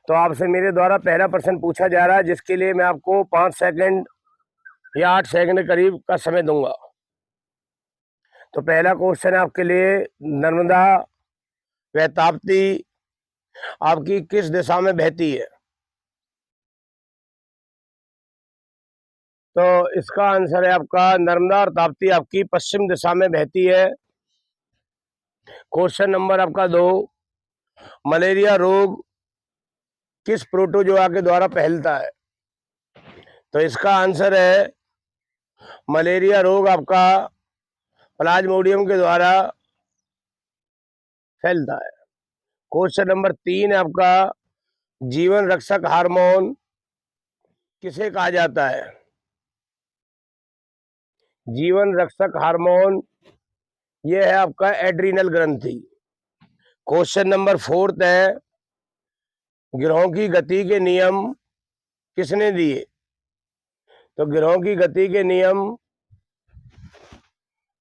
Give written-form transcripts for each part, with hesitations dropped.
तो आपसे मेरे द्वारा पहला प्रश्न पूछा जा रहा है, जिसके लिए मैं आपको 5 सेकंड या 8 सेकंड के करीब का समय दूंगा। तो पहला क्वेश्चन है आपके लिए, नर्मदा व ताप्ती आपकी किस दिशा में बहती है? तो इसका आंसर है आपका, नर्मदा और ताप्ती आपकी पश्चिम दिशा में बहती है। क्वेश्चन नंबर आपका 2, मलेरिया रोग किस प्रोटोजोआ के द्वारा फैलता है? तो इसका आंसर है, मलेरिया रोग आपका प्लाज्मोडियम के द्वारा फैलता है। क्वेश्चन नंबर 3 है आपका, जीवन रक्षक हार्मोन किसे कहा जाता है? जीवन रक्षक हार्मोन ये है आपका एड्रीनल ग्रंथि। क्वेश्चन नंबर 4 है, ग्रहों की गति के नियम किसने दिए? तो ग्रहों की गति के नियम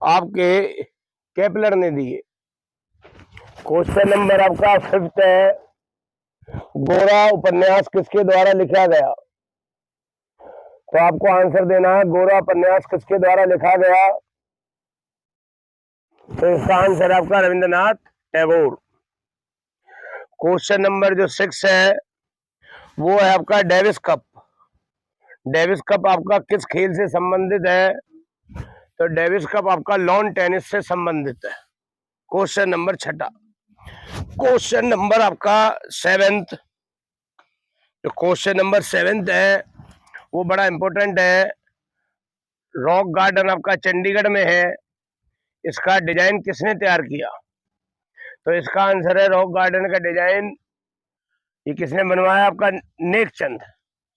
आपके केपलर ने दिए। क्वेश्चन नंबर आपका 5 है, गोरा उपन्यास किसके द्वारा लिखा गया? तो आपको आंसर देना है, गोरा उपन्यास किसके द्वारा लिखा गया? तो इसका आंसर आपका रविंद्रनाथ टैगोर। क्वेश्चन नंबर जो 6 है वो है आपका डेविस कप। डेविस कप आपका किस खेल से संबंधित है? तो डेविस कप आपका लॉन टेनिस से संबंधित है। Question number 6। क्वेश्चन नंबर आपका 7th, जो क्वेश्चन नंबर 7th है वो बड़ा इंपॉर्टेंट है। रॉक गार्डन आपका चंडीगढ़ में है, इसका डिजाइन किसने तैयार किया? तो इसका आंसर है, रॉक गार्डन का डिजाइन ये किसने बनवाया? आपका नेकचंद।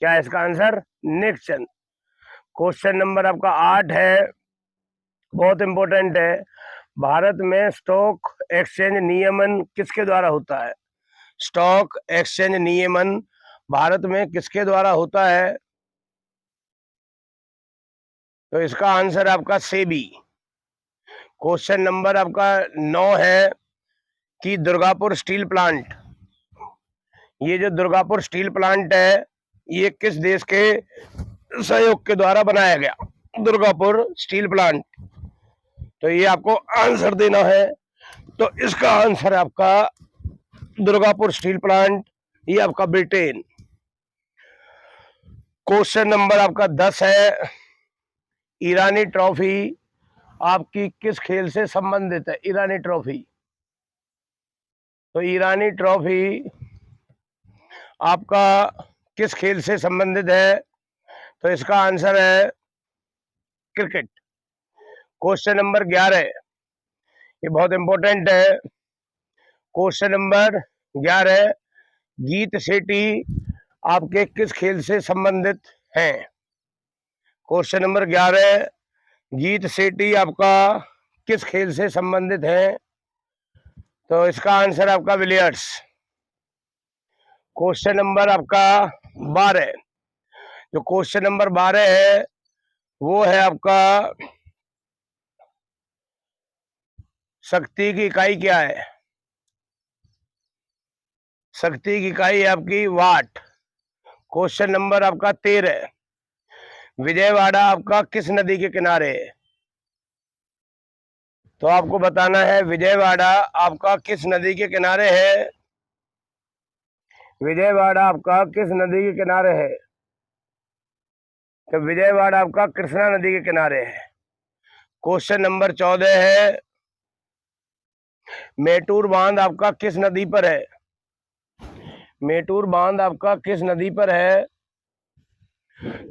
क्या है इसका आंसर? नेकचंद। क्वेश्चन नंबर आपका 8 है, बहुत इंपॉर्टेंट है। भारत में स्टॉक एक्सचेंज नियमन किसके द्वारा होता है? स्टॉक एक्सचेंज नियमन भारत में किसके द्वारा होता है? तो इसका आंसर आपका सेबी। क्वेश्चन नंबर आपका 9 है कि दुर्गापुर स्टील प्लांट, ये जो दुर्गापुर स्टील प्लांट है ये किस देश के सहयोग के द्वारा बनाया गया? Durgapur steel plant. तो ये आपको आंसर देना है। तो इसका आंसर है आपका दुर्गापुर स्टील प्लांट, ये आपका ब्रिटेन। क्वेश्चन नंबर आपका 10 है, ईरानी ट्रॉफी आपकी किस खेल से संबंधित है? ईरानी ट्रॉफी, तो ईरानी ट्रॉफी आपका किस खेल से संबंधित है? तो इसका आंसर है क्रिकेट। क्वेश्चन नंबर 11, ये बहुत इंपॉर्टेंट है। क्वेश्चन नंबर 11, गीत सेठी आपके किस खेल से संबंधित हैं? क्वेश्चन नंबर 11, गीत सेठी आपका किस खेल से संबंधित है? तो इसका आंसर आपका बिलियर्ड्स। क्वेश्चन नंबर आपका 12, जो क्वेश्चन नंबर 12 है वो है आपका, शक्ति की इकाई क्या है? शक्ति की इकाई है आपकी वाट। क्वेश्चन नंबर आपका 13, विजयवाड़ा आपका किस नदी के किनारे है? तो आपको बताना है, विजयवाड़ा आपका किस नदी के किनारे है? विजयवाड़ा आपका किस नदी के किनारे है? तो विजयवाड़ा आपका कृष्णा नदी के किनारे है। क्वेश्चन नंबर 14 है, मेटूर बांध आपका किस नदी पर है? मेटूर बांध आपका किस नदी पर है?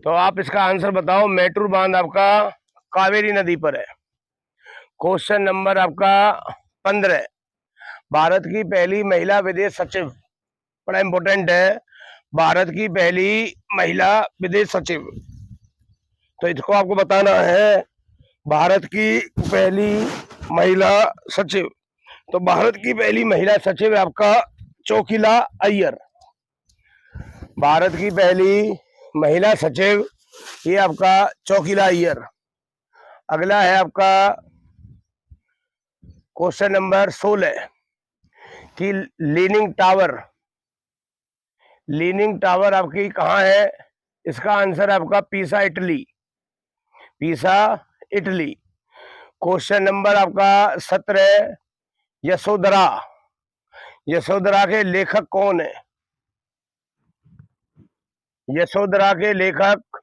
तो आप इसका आंसर बताओ। मेटूर बांध आपका कावेरी नदी पर है। क्वेश्चन नंबर आपका 15, भारत की पहली महिला विदेश सचिव, बड़ा इंपॉर्टेंट है, भारत की पहली महिला विदेश सचिव। तो इसको आपको बताना है, भारत की पहली महिला सचिव। तो भारत की पहली महिला सचिव है आपका चोकिला अय्यर। भारत की पहली महिला सचिव ये आपका चोकिला अय्यर। अगला है आपका क्वेश्चन नंबर 16 कि लीनिंग टावर लीनिंग टावर आपकी कहाँ है? इसका आंसर आपका पीसा, इटली। पीसा, इटली। क्वेश्चन नंबर आपका 17, यशोधरा। यशोधरा के लेखक कौन है? यशोधरा के लेखक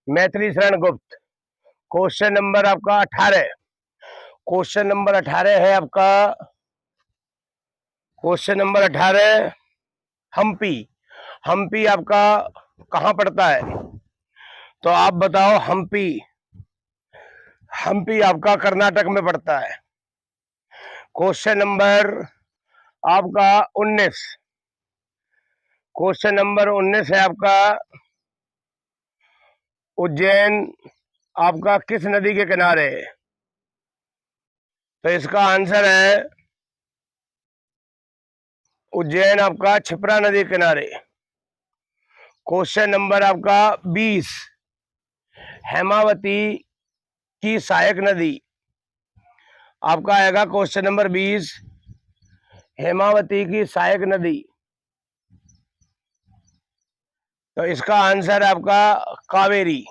मैथिली शरण गुप्त। क्वेश्चन नंबर आपका 18। क्वेश्चन नंबर 18 है आपका, क्वेश्चन नंबर 18, हम्पी। हम्पी आपका कहाँ पड़ता है? तो आप बताओ। हम्पी, हम्पी आपका कर्नाटक में पड़ता है। क्वेश्चन नंबर आपका 19। क्वेश्चन नंबर 19 है आपका, उज्जैन आपका किस नदी के किनारे है? तो इसका आंसर है उज्जैन आपका क्षिप्रा नदी के किनारे। क्वेश्चन नंबर आपका 20, हेमावती की सहायक नदी आपका आएगा। क्वेश्चन नंबर 20, हेमावती की सहायक नदी। तो इसका आंसर आपका कावेरी।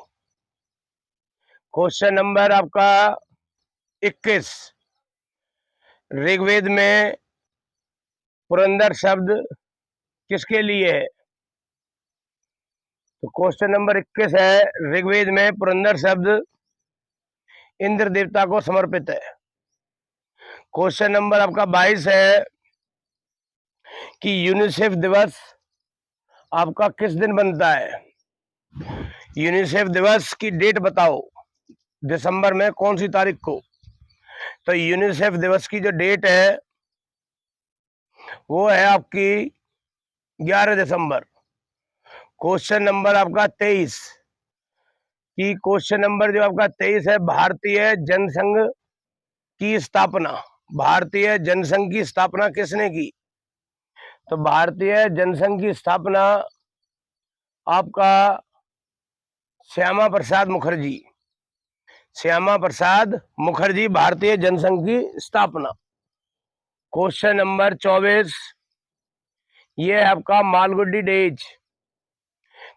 क्वेश्चन नंबर आपका 21, ऋग्वेद में पुरंदर शब्द किसके लिए है? तो क्वेश्चन नंबर 21 है, ऋग्वेद में पुरंदर शब्द इंद्र देवता को समर्पित है। क्वेश्चन नंबर आपका 22 है कि यूनिसेफ दिवस आपका किस दिन बनता है? यूनिसेफ दिवस की डेट बताओ, दिसंबर में कौन सी तारीख को? तो यूनिसेफ दिवस की जो डेट है वो है आपकी 11 दिसंबर। क्वेश्चन नंबर आपका 23 कि क्वेश्चन नंबर जो आपका 23 है, भारतीय जनसंघ की स्थापना, भारतीय जनसंघ की स्थापना किसने की? तो भारतीय जनसंघ की स्थापना आपका श्यामा प्रसाद मुखर्जी, श्यामा प्रसाद मुखर्जी, भारतीय जनसंघ की स्थापना। क्वेश्चन नंबर 24, ये है आपका मालगुडी डेज।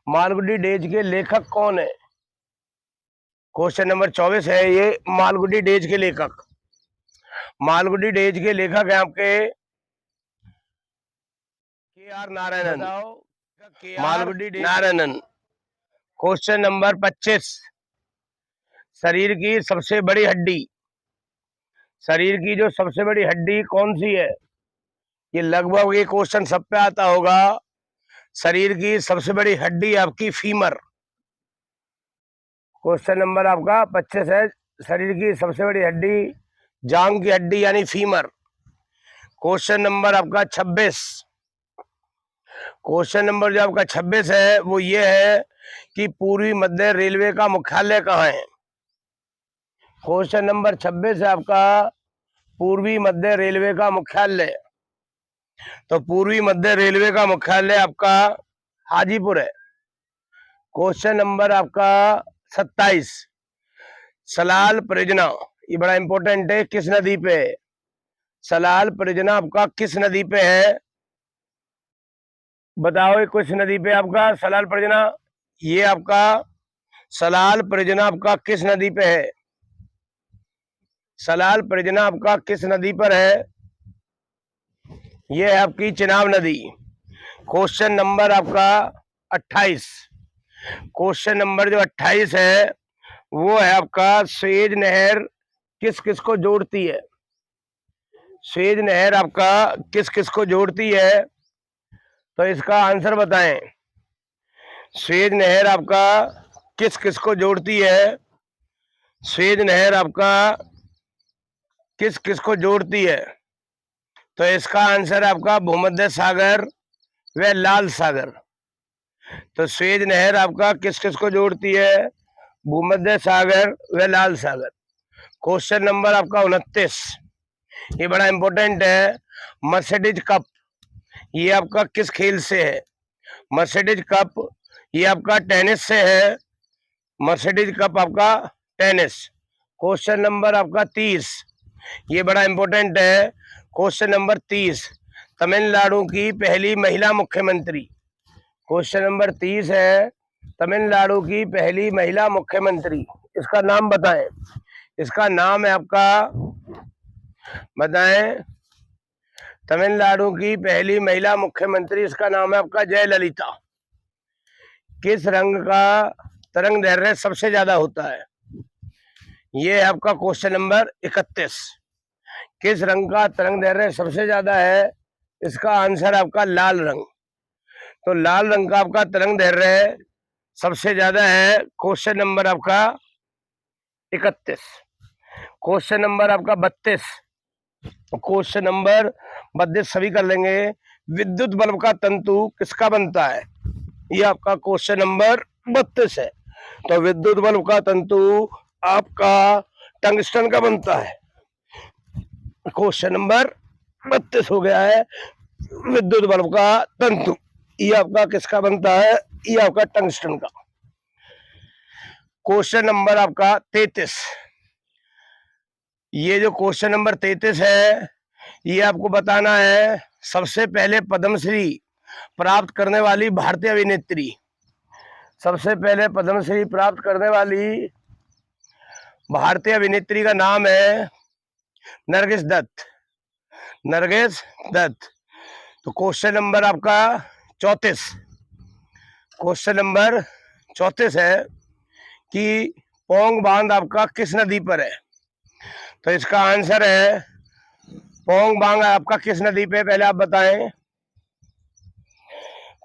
मालगुडी डेज के लेखक कौन है? क्वेश्चन नंबर 24 है ये मालगुडी डेज के लेखक। मालगुडी डेज के लेखक है आपके KR. Narayanan. Malgudi Narayanan. Question number 25, शरीर की सबसे बड़ी हड्डी, शरीर की जो सबसे बड़ी हड्डी कौन सी है? ये लगभग ये क्वेश्चन सब पे आता होगा। शरीर की सबसे बड़ी हड्डी आपकी फीमर। क्वेश्चन नंबर आपका 25 है, शरीर की सबसे बड़ी हड्डी जांग की हड्डी यानी फीमर। क्वेश्चन नंबर आपका 26, क्वेश्चन नंबर जो आपका 26 है वो ये है कि पूर्वी मध्य रेलवे का मुख्यालय कहाँ है? क्वेश्चन नंबर 26 है आपका पूर्वी मध्य रेलवे का मुख्यालय। तो पूर्वी मध्य रेलवे का मुख्यालय आपका हाजीपुर है। क्वेश्चन नंबर आपका 27, सलाल परियोजना, ये बड़ा इंपॉर्टेंट है, किस नदी पे है? सलाल परियोजना आपका किस नदी पे है? बताओ ये किस नदी पे आपका सलाल परियोजना? ये आपका सलाल परियोजना आपका किस नदी पे है? सलाल परियोजना आपका किस नदी पर है? ये है आपकी चिनाब नदी। क्वेश्चन नंबर आपका 28, क्वेश्चन नंबर जो 28 है वो है आपका स्वेज नहर किस किस को जोड़ती है? स्वेज नहर आपका किस किस को जोड़ती है? तो इसका आंसर बताएं। स्वेज नहर आपका किस किस को जोड़ती है? स्वेज नहर आपका किस किस को जोड़ती है? तो इसका आंसर आपका भूमध्य सागर व लाल सागर। तो स्वेज नहर आपका किस किस को जोड़ती है? भूमध्य सागर व लाल सागर। क्वेश्चन नंबर आपका 29, ये बड़ा इंपॉर्टेंट है, मर्सिडीज कप ये आपका किस खेल से है? मर्सिडीज कप ये आपका टेनिस से है। मर्सिडीज कप आपका टेनिस। क्वेश्चन नंबर आपका 30, ये बड़ा इंपॉर्टेंट है, क्वेश्चन नंबर 30, तमिलनाडु की पहली महिला मुख्यमंत्री। क्वेश्चन नंबर 30 है, तमिलनाडु की पहली महिला मुख्यमंत्री, इसका नाम बताएं। इसका नाम है आपका, बताएं, तमिलनाडु की पहली महिला मुख्यमंत्री, इसका नाम है आपका जयललिता। किस रंग का तरंग दैर्घ्य सबसे ज्यादा होता है? ये है आपका क्वेश्चन नंबर 31। किस रंग का तरंग दैर्घ्य सबसे ज्यादा है? इसका आंसर आपका लाल रंग। तो लाल रंग का आपका तरंग दैर्घ्य सबसे ज्यादा है। क्वेश्चन नंबर आपका 31। क्वेश्चन नंबर आपका 32। क्वेश्चन नंबर 32 सभी कर लेंगे। विद्युत बल्ब का तंतु किसका बनता है? ये आपका क्वेश्चन नंबर 32 है। तो विद्युत बल्ब का तंतु आपका टंगस्टन का बनता है। क्वेश्चन नंबर 32 हो गया है। विद्युत बल्ब का तंतु ये आपका किसका बनता है? ये आपका टंगस्टन का। क्वेश्चन नंबर आपका 33। ये जो क्वेश्चन नंबर 33 है, ये आपको बताना है सबसे पहले पद्मश्री प्राप्त करने वाली भारतीय अभिनेत्री। सबसे पहले पद्मश्री प्राप्त करने वाली भारतीय अभिनेत्री का नाम है नरगिस दत्त। नरगिस दत्त। तो क्वेश्चन नंबर आपका 34। क्वेश्चन नंबर 34 है कि पोंग बांध आपका किस नदी पर है? तो इसका आंसर है पोंग बांध आपका किस नदी पे, पहले आप बताएं।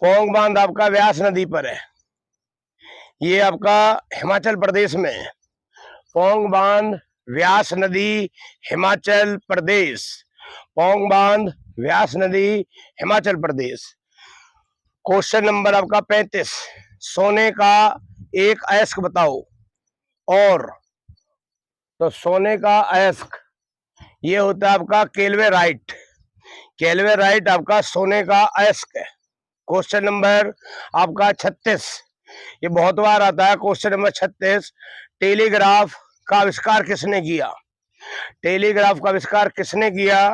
पोंग बांध आपका व्यास नदी पर है। ये आपका हिमाचल प्रदेश में है। पोंग बांध व्यास नदी हिमाचल प्रदेश। पोंग बांध व्यास नदी हिमाचल प्रदेश। क्वेश्चन नंबर आपका 35। सोने का एक अयस्क बताओ। और तो सोने का अयस्क ये होता है आपका केल्वेराइट। केल्वेराइट आपका सोने का अयस्क है। क्वेश्चन नंबर आपका 36, ये बहुत बार आता है। क्वेश्चन नंबर 36, टेलीग्राफ का आविष्कार किसने किया? टेलीग्राफ का आविष्कार किसने किया?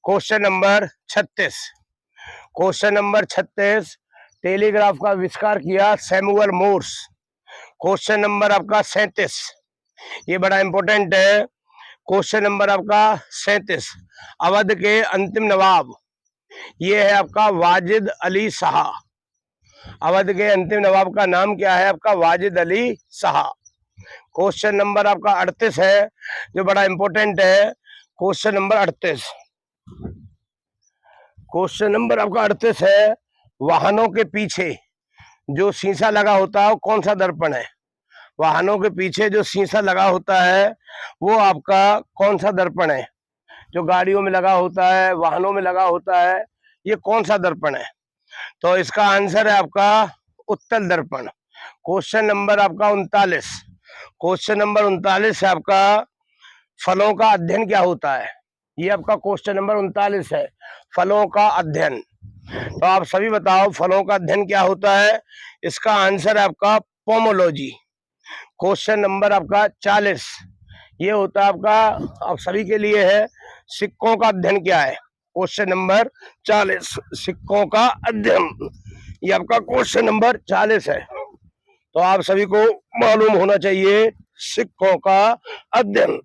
Question number 36। Question number 36, telegraph का आविष्कार किया सैमुअल मोर्स। क्वेश्चन नंबर आपका 37, ये बड़ा इंपॉर्टेंट है। क्वेश्चन नंबर आपका 37, अवध के अंतिम नवाब, ये है आपका वाजिद अली शाह। अवध के अंतिम नवाब का नाम क्या है? आपका वाजिद अली शाह। क्वेश्चन नंबर आपका 38 है, जो बड़ा इंपॉर्टेंट है। Question number 38। क्वेश्चन नंबर आपका 38 है, वाहनों के पीछे जो शीशा लगा होता है वो कौन सा दर्पण है? वाहनों के पीछे जो शीशा लगा होता है वो आपका कौन सा दर्पण है? जो गाड़ियों में लगा होता है, वाहनों में लगा होता है, ये कौन सा दर्पण है? तो इसका आंसर है आपका उत्तल दर्पण। क्वेश्चन नंबर आपका 39। क्वेश्चन नंबर 39 है आपका, फलों का अध्ययन क्या होता है? ये आपका क्वेश्चन नंबर 39 है, फलों का अध्ययन। तो आप सभी बताओ फलों का अध्ययन क्या होता है? इसका आंसर है आपका पोमोलॉजी। क्वेश्चन नंबर आपका 40, ये होता है आपका, आप सभी के लिए है, सिक्कों का अध्ययन क्या है? क्वेश्चन नंबर 40, सिक्कों का अध्ययन, ये आपका क्वेश्चन नंबर 40 है। तो आप सभी को मालूम होना चाहिए सिक्कों का अध्ययन।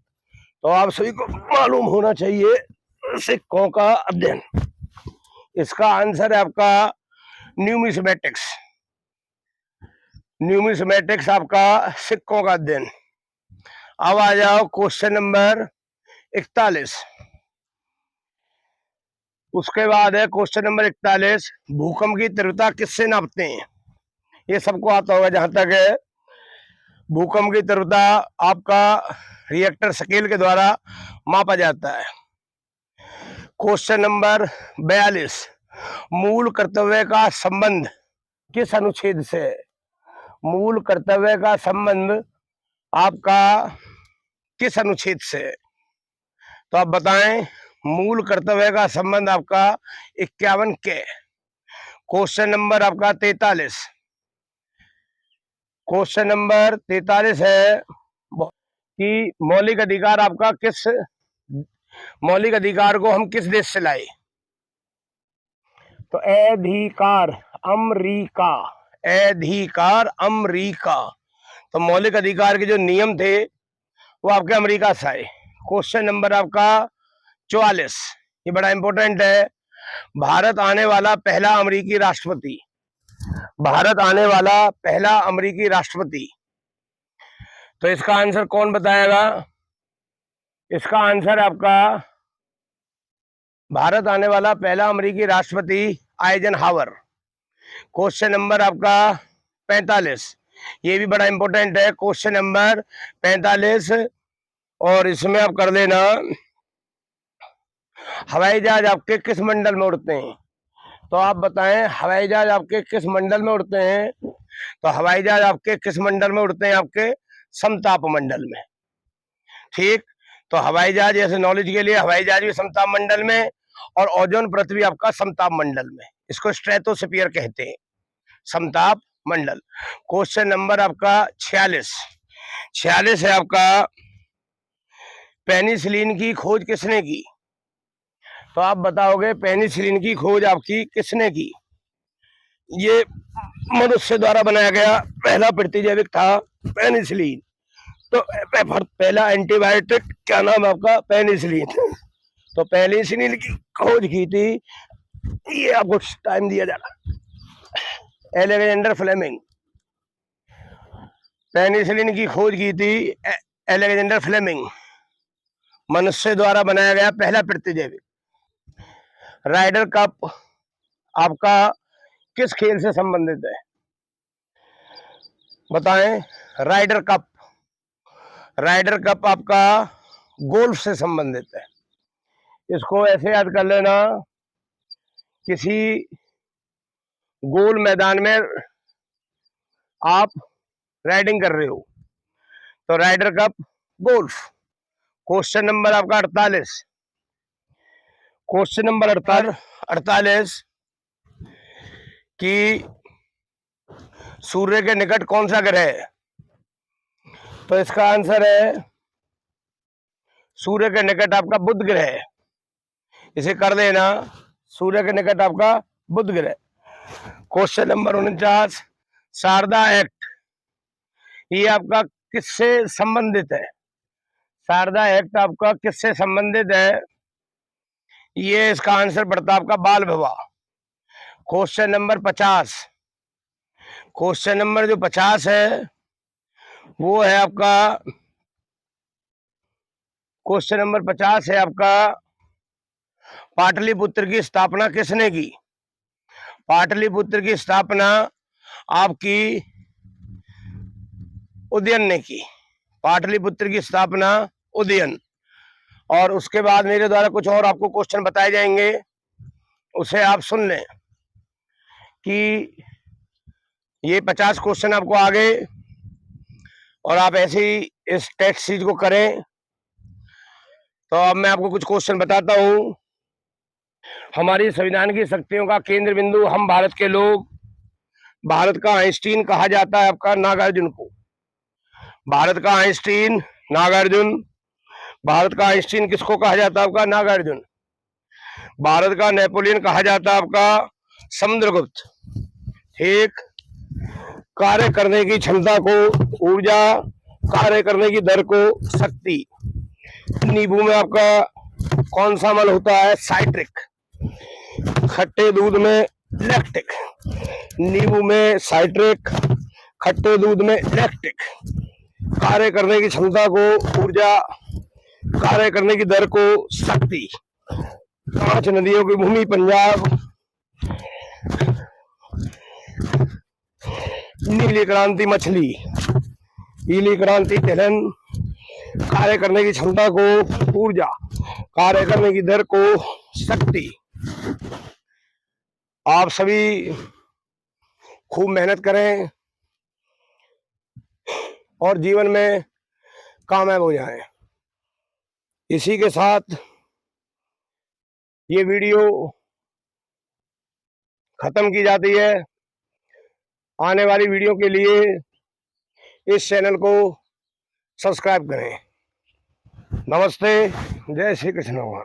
तो आप सभी को मालूम होना चाहिए सिक्कों का अध्ययन। इसका आंसर है आपका न्यूमिस्मेटिक्स। न्यूमिस्मेटिक्स आपका सिक्कों का अध्ययन। अब आ जाओ क्वेश्चन नंबर 41। उसके बाद है क्वेश्चन नंबर 41, भूकंप की तीव्रता किससे नापते हैं? ये सबको आता होगा जहां तक है। भूकंप की तीव्रता आपका रिएक्टर स्केल के द्वारा मापा जाता है। क्वेश्चन नंबर 42, मूल कर्तव्य का संबंध किस अनुच्छेद से है? मूल कर्तव्य का संबंध आपका किस अनुच्छेद से है? तो आप बताएं। मूल कर्तव्य का संबंध आपका 51 के। क्वेश्चन नंबर आपका 43। क्वेश्चन नंबर 43 है कि मौलिक अधिकार आपका किस मौलिक अधिकार को हम किस देश से लाए? तो अधिकार अमेरिका, अधिकार अमेरिका। तो मौलिक अधिकार के जो नियम थे वो आपके अमेरिका से आए। क्वेश्चन नंबर आपका 44, ये बड़ा इंपॉर्टेंट है। भारत आने वाला पहला अमेरिकी राष्ट्रपति, भारत आने वाला पहला अमेरिकी राष्ट्रपति। तो इसका आंसर कौन बताएगा? इसका आंसर आपका भारत आने वाला पहला अमेरिकी राष्ट्रपति आइजनहावर। क्वेश्चन नंबर आपका 45, ये भी बड़ा इंपॉर्टेंट है। क्वेश्चन नंबर 45, और इसमें आप कर देना, हवाई जहाज आपके किस मंडल में उड़ते हैं? तो आप बताएं, हवाई जहाज आपके किस मंडल में उड़ते हैं? तो हवाई जहाज आपके किस मंडल में उड़ते हैं? आपके समताप मंडल में। ठीक, तो हवाई जहाज, ऐसे नॉलेज के लिए, हवाई जहाज भी समताप मंडल में, और ओजोन पृथ्वी आपका समताप मंडल में। इसको स्ट्रेटोस्फीयर कहते हैं, समताप मंडल। क्वेश्चन नंबर आपका 46, 46 है आपका, पेनिसिलिन की खोज किसने की? तो आप बताओगे पेनिसिलिन की खोज आपकी किसने की? ये मनुष्य द्वारा बनाया गया पहला प्रतिजैविक था पेनिसिलिन। तो पहला एंटीबायोटिक क्या नाम आपका? पेनिसिलिन। तो पेनिसिलिन की खोज की थी, ये आपको टाइम दिया जा रहा, अलेक्जेंडर फ्लेमिंग। पेनिसिलिन की खोज की थी अलेक्जेंडर फ्लेमिंग, मनुष्य द्वारा बनाया गया पहला प्रतिजैविक। राइडर कप आपका किस खेल से संबंधित है? बताएं। राइडर कप, राइडर कप आपका गोल्फ से संबंधित है। इसको ऐसे याद कर लेना, किसी गोल मैदान में आप राइडिंग कर रहे हो, तो Ryder cup golf. Question number आपका 48, क्वेश्चन नंबर 48 कि सूर्य के निकट कौन सा ग्रह है? तो इसका आंसर है, सूर्य के निकट आपका बुध ग्रह है। इसे कर देना, सूर्य के निकट आपका बुध ग्रह। क्वेश्चन नंबर 49, शारदा एक्ट, ये आपका किससे संबंधित है? शारदा एक्ट आपका किससे संबंधित है? ये इसका आंसर पड़ता आपका बाल विवाह। क्वेश्चन नंबर 50, क्वेश्चन नंबर जो 50 है वो है आपका, क्वेश्चन नंबर 50 है आपका, पाटलिपुत्र की स्थापना किसने की? पाटलिपुत्र की स्थापना आपकी उदयन ने की। पाटलिपुत्र की स्थापना उदयन। और उसके बाद मेरे द्वारा कुछ और आपको क्वेश्चन बताए जाएंगे, उसे आप सुन लें कि ये 50 क्वेश्चन आपको आ गए, और आप ऐसे ही इस टेस्ट सीरीज को करें। तो अब मैं आपको कुछ क्वेश्चन बताता हूं। हमारी संविधान की शक्तियों का केंद्र बिंदु हम भारत के लोग, भारत का आइंस्टीन कहा जाता है आपका नागार्जुन को। भारत का आइंस्टीन नागार्जुन, भारत का आइंस्टीन किसको कहा जाता है आपका? नागार्जुन। भारत का नेपोलियन कहा जाता है आपका समुद्रगुप्त। ठीक, कार्य करने की क्षमता को ऊर्जा, कार्य करने की दर को शक्ति। नींबू में आपका कौन सा अम्ल होता है? साइट्रिक। खट्टे दूध में लैक्टिक। नींबू में साइट्रिक, खट्टे दूध में लैक्टिक। कार्य करने की क्षमता को ऊर्जा, कार्य करने की दर को शक्ति। 5 नदियों की भूमि पंजाब। नीली क्रांति मछली, पीली क्रांति तिलहन। कार्य करने की क्षमता को ऊर्जा, कार्य करने की दर को शक्ति। आप सभी खूब मेहनत करें और जीवन में कामयाब हो जाएं। इसी के साथ ये वीडियो खत्म की जाती है। आने वाली वीडियो के लिए इस चैनल को सब्सक्राइब करें। नमस्ते, जय श्री कृष्ण भगवान।